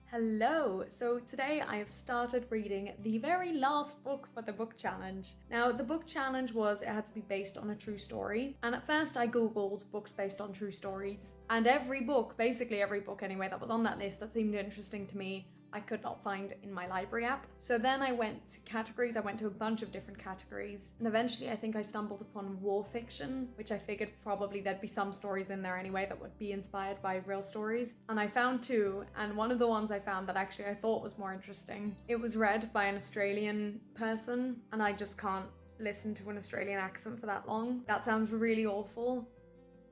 Hello! So today I have started reading the very last book for the book challenge. Now the book challenge it had to be based on a true story, and at first I googled books based on true stories, and basically every book anyway that was on that list that seemed interesting to me I could not find in my library app. So then I went to categories, I went to a bunch of different categories, and eventually I think I stumbled upon war fiction, which I figured probably there'd be some stories in there anyway that would be inspired by real stories. And I found two, and one of the ones I found that actually I thought was more interesting, it was read by an Australian person, and I just can't listen to an Australian accent for that long. That sounds really awful,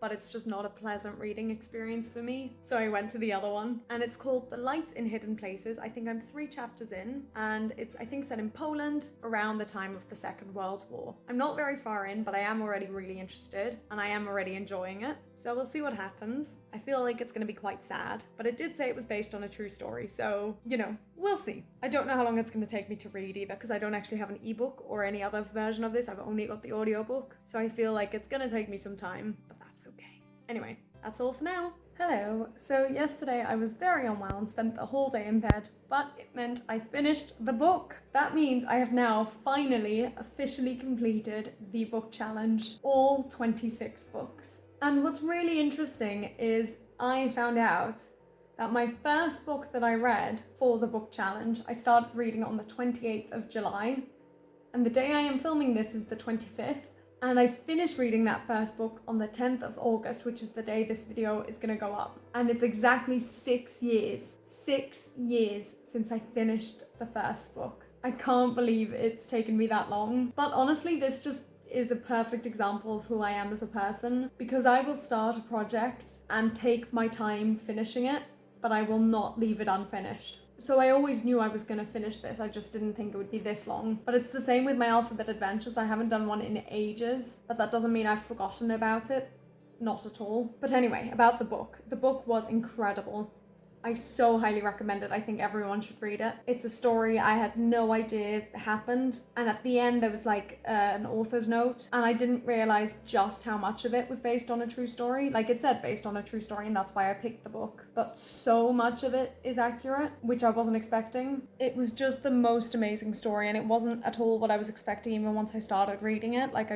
but it's just not a pleasant reading experience for me. So I went to the other one, and it's called The Light in Hidden Places. I think I'm 3 chapters in, and it's, I think, set in Poland around the time of the Second World War. I'm not very far in, but I am already really interested, and I am already enjoying it. So we'll see what happens. I feel like it's gonna be quite sad, but it did say it was based on a true story, so, we'll see. I don't know how long it's gonna take me to read either, because I don't actually have an ebook or any other version of this. I've only got the audiobook, so I feel like it's gonna take me some time, but that's okay. Anyway, that's all for now. Hello. So yesterday I was very unwell and spent the whole day in bed, but it meant I finished the book. That means I have now finally officially completed the book challenge, all 26 books. And what's really interesting is I found out that my first book that I read for the book challenge, I started reading on the 28th of July, and the day I am filming this is the 25th. And I finished reading that first book on the 10th of August, which is the day this video is gonna go up. And it's exactly 6 years since I finished the first book. I can't believe it's taken me that long. But honestly, this just is a perfect example of who I am as a person, because I will start a project and take my time finishing it, but I will not leave it unfinished. So I always knew I was going to finish this, I just didn't think it would be this long. But it's the same with my alphabet adventures. I haven't done one in ages, but that doesn't mean I've forgotten about it. Not at all. But anyway, about the book. The book was incredible. I so highly recommend it. I think everyone should read it. It's a story I had no idea happened, and at the end there was like an author's note, and I didn't realize just how much of it was based on a true story. Like, it said based on a true story, and that's why I picked the book, but so much of it is accurate, which I wasn't expecting. It was just the most amazing story, and it wasn't at all what I was expecting even once I started reading it. Like,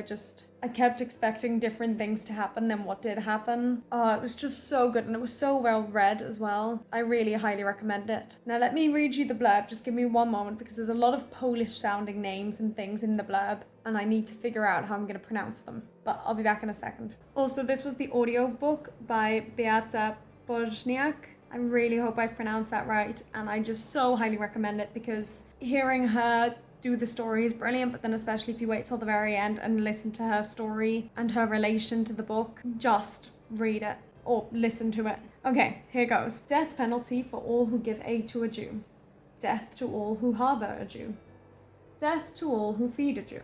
I kept expecting different things to happen than what did happen. It was just so good, and it was so well read as well. I really highly recommend it. Now let me read you the blurb, just give me one moment, because there's a lot of Polish sounding names and things in the blurb, and I need to figure out how I'm going to pronounce them, but I'll be back in a second. Also, this was the audiobook by Beata Bożniak. I really hope I've pronounced that right, and I just so highly recommend it, because hearing her do the story is brilliant, but then especially if you wait till the very end and listen to her story and her relation to the book, just read it or listen to it. Okay, here goes. Death penalty for all who give aid to a Jew. Death to all who harbour a Jew. Death to all who feed a Jew.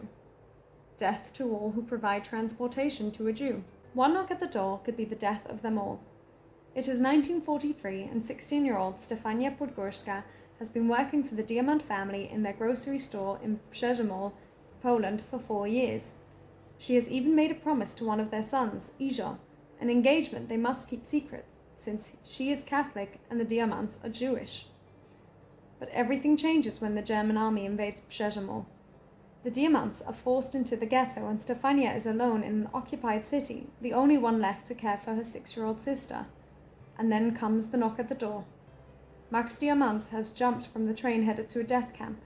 Death to all who provide transportation to a Jew. One knock at the door could be the death of them all. It is 1943, and 16-year-old Stefania Podgórska has been working for the Diamant family in their grocery store in Przemysł, Poland, for 4 years. She has even made a promise to one of their sons, Izzo, an engagement they must keep secret, since she is Catholic and the Diamants are Jewish. But everything changes when the German army invades Przemysł. The Diamants are forced into the ghetto, and Stefania is alone in an occupied city, the only one left to care for her 6-year-old sister. And then comes the knock at the door. Max Diamant has jumped from the train headed to a death camp.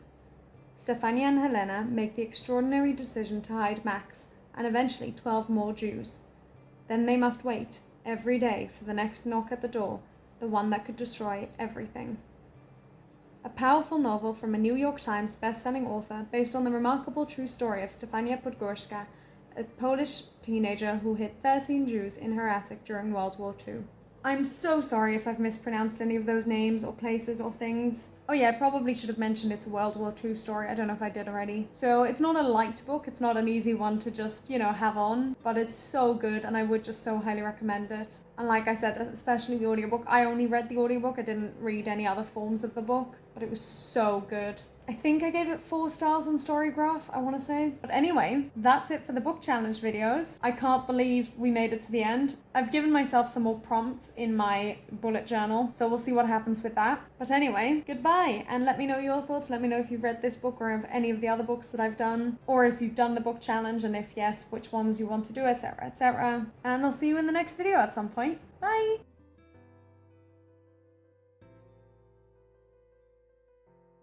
Stefania and Helena make the extraordinary decision to hide Max and eventually 12 more Jews. Then they must wait, every day, for the next knock at the door, the one that could destroy everything. A powerful novel from a New York Times best-selling author based on the remarkable true story of Stefania Podgórska, a Polish teenager who hid 13 Jews in her attic during World War II. I'm so sorry if I've mispronounced any of those names or places or things. Oh yeah, I probably should have mentioned it's a World War II story. I don't know if I did already. So it's not a light book. It's not an easy one to just, have on. But it's so good, and I would just so highly recommend it. And like I said, especially the audiobook. I only read the audiobook. I didn't read any other forms of the book. But it was so good. I think I gave it 4 stars on Storygraph, I want to say. But anyway, that's it for the book challenge videos. I can't believe we made it to the end. I've given myself some more prompts in my bullet journal, so we'll see what happens with that. But anyway, goodbye, and let me know your thoughts. Let me know if you've read this book or of any of the other books that I've done, or if you've done the book challenge, and if yes, which ones you want to do, etc., etc. And I'll see you in the next video at some point. Bye!